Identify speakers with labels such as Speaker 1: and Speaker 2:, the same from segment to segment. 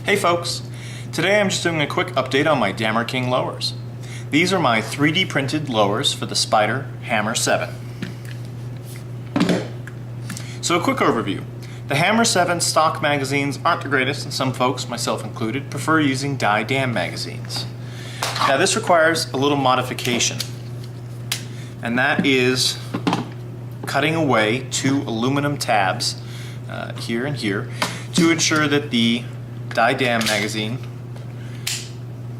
Speaker 1: Hey folks! Today I'm just doing a quick update on my Dammerking lowers. These are my 3D printed lowers for the Spyder Hammer 7. So a quick overview. The Hammer 7 stock magazines aren't the greatest, and some folks, myself included, prefer using die-dam magazines. Now this requires a little modification, and that is cutting away 2 aluminum tabs here and here to ensure that the die-dam magazine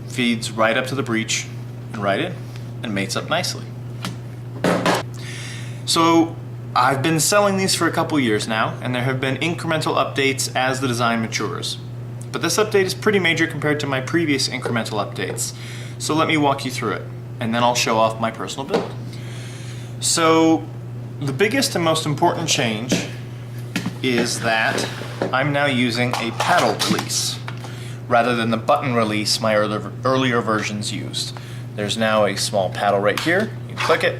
Speaker 1: feeds right up to the breech and right in and mates up nicely. So I've been selling these for a couple years now, and there have been incremental updates as the design matures. But this update is pretty major compared to my previous incremental updates. So let me walk you through it, and then I'll show off my personal build. So the biggest and most important change is that I'm now using a paddle release rather than the button release my earlier versions used. There's now a small paddle right here. You click it,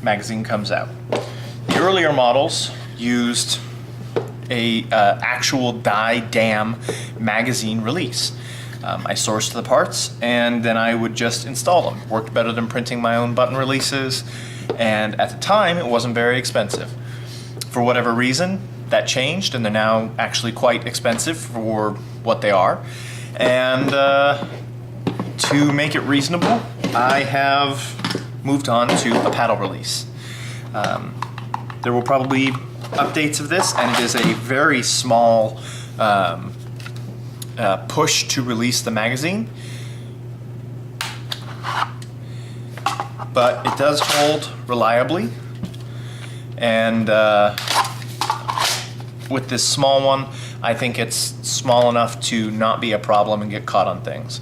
Speaker 1: magazine comes out. The earlier models used a actual die-dam magazine release. I sourced the parts and then I would just install them. Worked better than printing my own button releases, and at the time it wasn't very expensive. For whatever reason, that changed, and they're now actually quite expensive for what they are. And to make it reasonable, I have moved on to a paddle release. There will probably be updates of this, and it is a very small push to release the magazine. But it does hold reliably, and with this small one, I think it's small enough to not be a problem and get caught on things.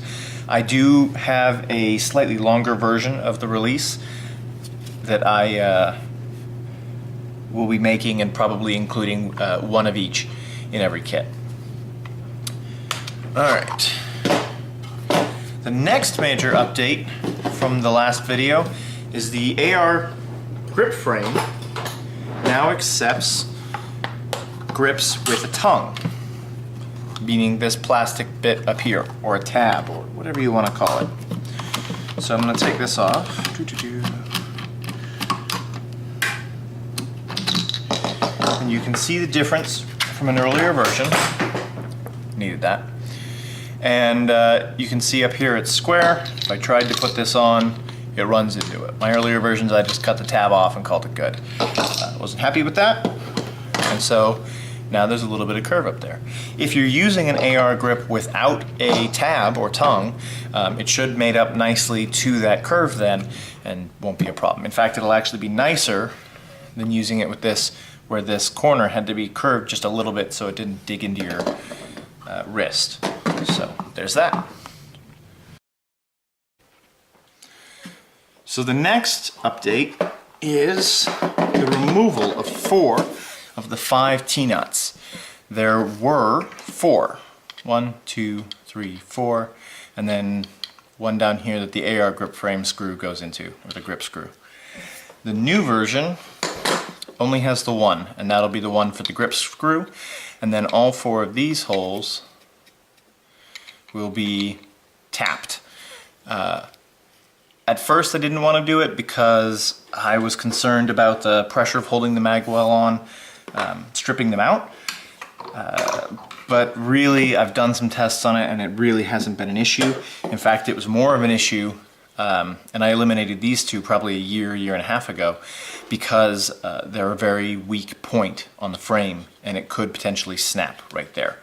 Speaker 1: I do have a slightly longer version of the release that I will be making, and probably including one of each in every kit. Alright. The next major update from the last video is the AR grip frame now accepts grips with a tongue, meaning this plastic bit up here, or a tab, or whatever you want to call it. So I'm going to take this off. And you can see the difference from an earlier version. Needed that. And you can see up here it's square. If I tried to put this on, it runs into it. My earlier versions, I just cut the tab off and called it good. Wasn't happy with that, and so now there's a little bit of curve up there. If you're using an AR grip without a tab or tongue, it should mate up nicely to that curve then, and won't be a problem. In fact, it'll actually be nicer than using it with this, where this corner had to be curved just a little bit so it didn't dig into your wrist. So there's that. So the next update is the removal of 4 of the 5 T-nuts. There were 4. 1, 2, 3, 4, and then one down here that the AR grip frame screw goes into, or the grip screw. The new version only has the 1, and that'll be the one for the grip screw, and then all 4 of these holes will be tapped. At first I didn't want to do it because I was concerned about the pressure of holding the mag well on, stripping them out. But really I've done some tests on it and it really hasn't been an issue. In fact, it was more of an issue, and I eliminated these 2 probably a year and a half ago, because they're a very weak point on the frame and it could potentially snap right there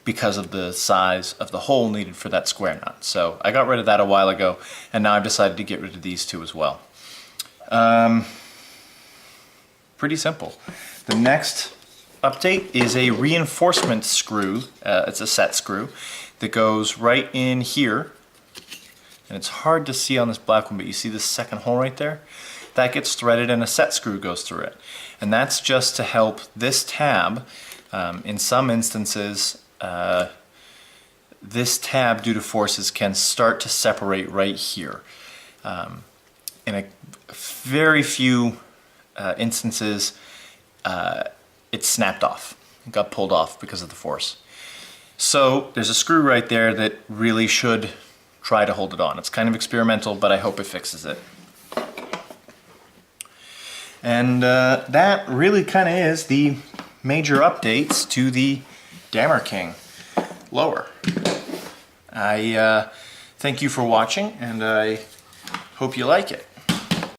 Speaker 1: because of the size of the hole needed for that square nut. So I got rid of that a while ago, and now I've decided to get rid of these 2 as well. Pretty simple. The next update is a reinforcement screw. It's a set screw that goes right in here, and it's hard to see on this black one, but you see this second hole right there? That gets threaded and a set screw goes through it. And that's just to help this tab. In some instances, this tab, due to forces, can start to separate right here. In a very few instances, it snapped off. It got pulled off because of the force. So there's a screw right there that really should try to hold it on. It's kind of experimental, but I hope it fixes it. And that really kind of is the major updates to the Dammerking Lower. I thank you for watching, and I hope you like it.